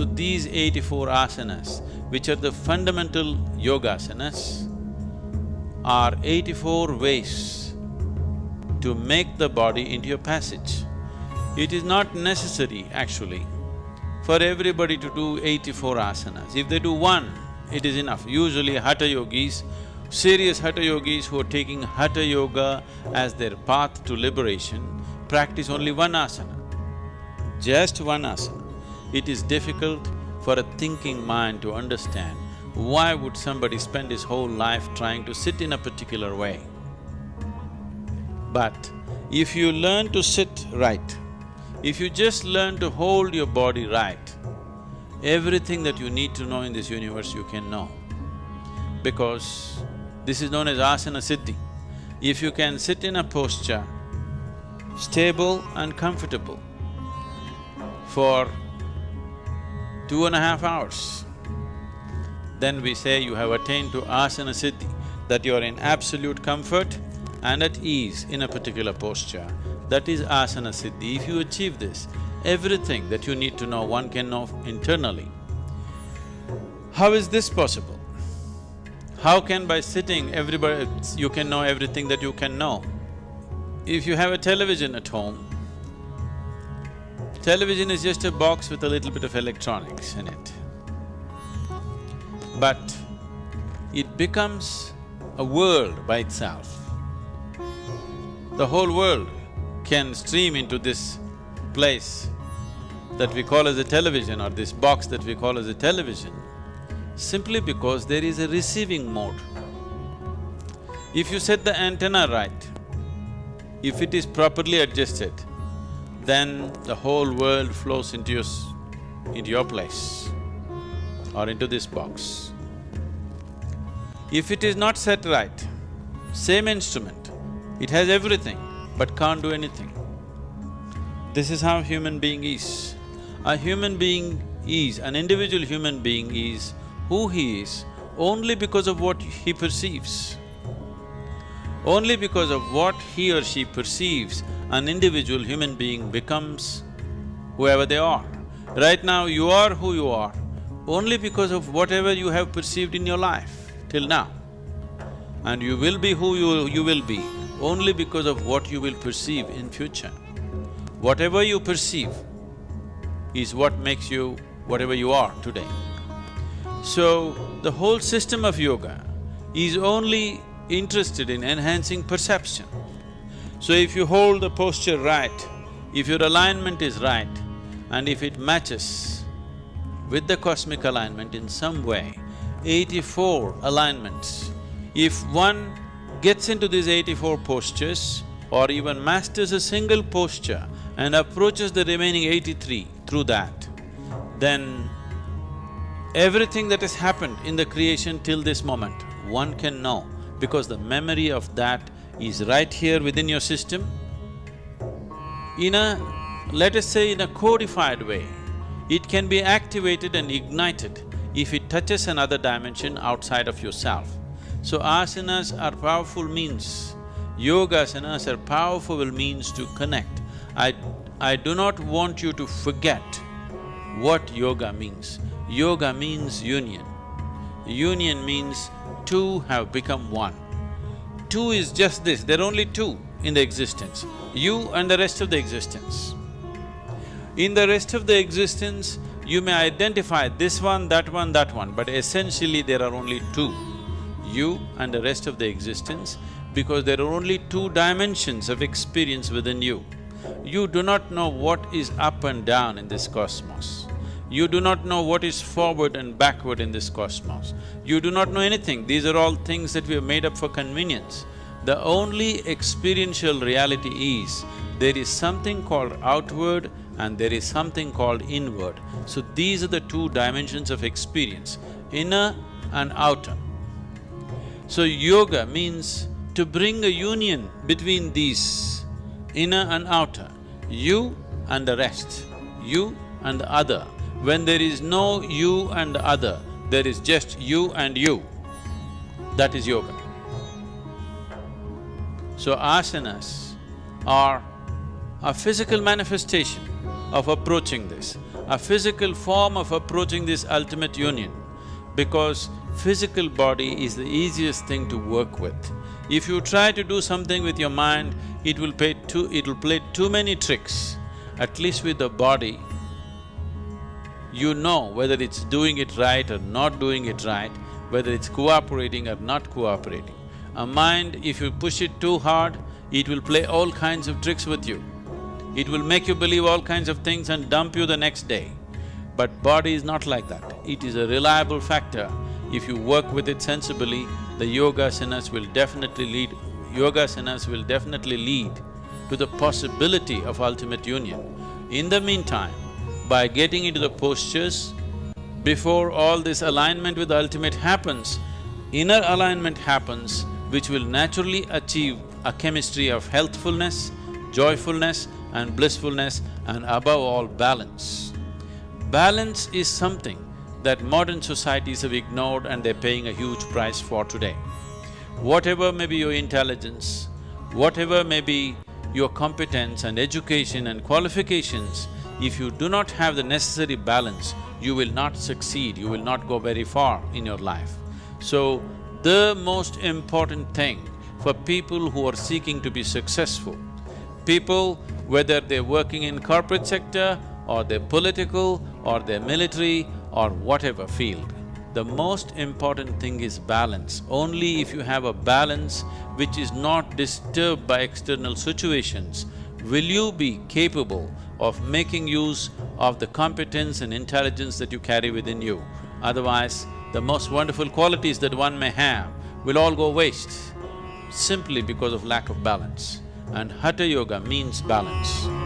So these 84 asanas, which are the fundamental yogasanas, are 84 ways to make the body into a passage. It is not necessary, actually, for everybody to do 84 asanas. If they do one, it is enough. Usually hatha yogis, serious hatha yogis who are taking hatha yoga as their path to liberation, practice only one asana, just one asana. It is difficult for a thinking mind to understand why would somebody spend his whole life trying to sit in a particular way. But if you learn to sit right, if you just learn to hold your body right, everything that you need to know in this universe you can know. Because this is known as Asana Siddhi. If you can sit in a posture, stable and comfortable, for 2.5 hours, then we say you have attained to Asana Siddhi, that you are in absolute comfort and at ease in a particular posture. That is Asana Siddhi. If you achieve this, everything that you need to know, one can know internally. How is this possible? How can by sitting you can know everything that you can know? If you have a television at home, television is just a box with a little bit of electronics in it. But it becomes a world by itself. The whole world can stream into this place that we call as a television, or this box that we call as a television, simply because there is a receiving mode. If you set the antenna right, if it is properly adjusted, then the whole world flows into your place or into this box. If it is not set right, same instrument, it has everything but can't do anything. This is how human being is. A human being is, an individual human being is who he is only because of what he perceives. Only because of what he or she perceives, an individual human being becomes whoever they are. Right now, you are who you are only because of whatever you have perceived in your life till now. And you will be who you will be only because of what you will perceive in future. Whatever you perceive is what makes you whatever you are today. So, the whole system of yoga is only interested in enhancing perception. So if you hold the posture right, if your alignment is right, and if it matches with the cosmic alignment in some way, 84 alignments, if one gets into these 84 postures or even masters a single posture and approaches the remaining 83 through that, then everything that has happened in the creation till this moment, one can know, because the memory of that is right here within your system. In a… let us say in a codified way, it can be activated and ignited if it touches another dimension outside of yourself. So asanas are powerful means, yogasanas are powerful means to connect. I do not want you to forget what yoga means. Yoga means union. Union means two have become one. Two is just this, there are only two in the existence, you and the rest of the existence. In the rest of the existence, you may identify this one, that one, but essentially there are only two, you and the rest of the existence, because there are only two dimensions of experience within you. You do not know what is up and down in this cosmos. You do not know what is forward and backward in this cosmos. You do not know anything. These are all things that we have made up for convenience. The only experiential reality is, there is something called outward and there is something called inward. So these are the two dimensions of experience, inner and outer. So yoga means to bring a union between these, inner and outer, you and the rest, you and the other. When there is no you and the other, there is just you and you. That is yoga. So asanas are a physical manifestation of approaching this. a physical form of approaching this ultimate union, because physical body is the easiest thing to work with. If you try to do something with your mind, it will play too many tricks. At least with the body, you know whether it's doing it right or not doing it right, whether it's cooperating or not cooperating. A mind, if you push it too hard, it will play all kinds of tricks with you. It will make you believe all kinds of things and dump you the next day. But body is not like that. It is a reliable factor. If you work with it sensibly, the yogasanas will definitely lead… yogasanas will definitely lead to the possibility of ultimate union. In the meantime, by getting into the postures, before all this alignment with the ultimate happens, inner alignment happens, which will naturally achieve a chemistry of healthfulness, joyfulness and blissfulness, and above all, balance. Balance is something that modern societies have ignored and they're paying a huge price for today. Whatever may be your intelligence, whatever may be your competence and education and qualifications, if you do not have the necessary balance, you will not succeed, you will not go very far in your life. So, the most important thing for people who are seeking to be successful, people whether they're working in corporate sector or they're political or they're military or whatever field, the most important thing is balance. Only if you have a balance which is not disturbed by external situations, will you be capable of making use of the competence and intelligence that you carry within you. Otherwise, the most wonderful qualities that one may have will all go waste simply because of lack of balance. And Hatha Yoga means balance.